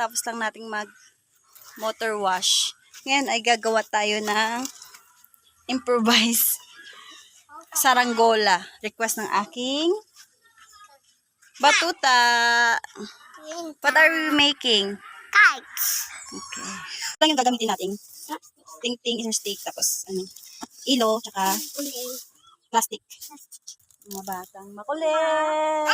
kakatapos lang nating mag motor wash. Ngayon ay gagawa tayo ng improvise saranggola. Request ng aking batuta. What are we making? Kites. Okay. Ito lang yung gagamitin natin. Ting-ting, isang stick, tapos ilo, tsaka plastic. Mga batang makulit.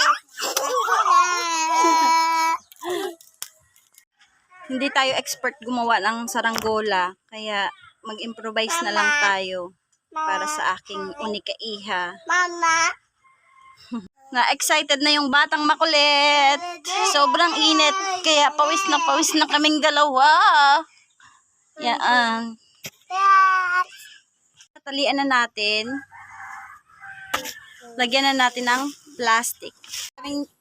Hindi tayo expert gumawa ng saranggola, kaya mag-improvise na lang tayo para sa aking unika iha. Mama. Na-excited na yung batang makulit. Sobrang init, kaya pawis na kaming dalawa. Yan. Tatalian na natin. Lagyan na natin ng plastic.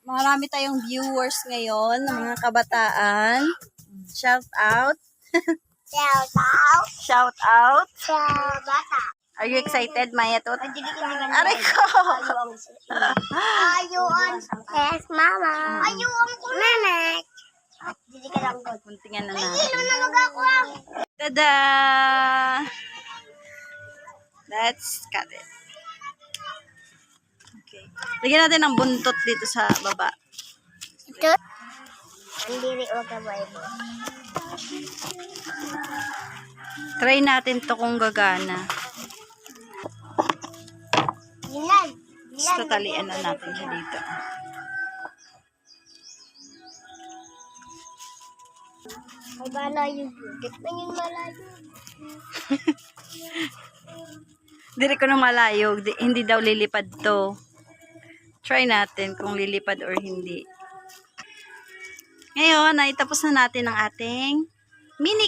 Marami tayong viewers ngayon, ng mga kabataan. Shout out. Shout out. Shout out. Sa bata. Are you excited, Maya Tot? Aray ko! Ayun. Yes, mama. Ayun ko. Mama. Dili ka lang god. Kuntingan na Ay, natin. nalog ako. Tada! Let's cut it. Okay. Lagyan natin ng buntot dito sa baba. Ito. Andiri o kabay mo. Try natin to kung gagana. Dilan. Tapos tatalian na natin siya dito. Ay, malayo. Git na yung malayo. Diri ko na malayo. Hindi daw lilipad to. Try natin kung lilipad or hindi. Ngayon, ay tapos na natin ang ating mini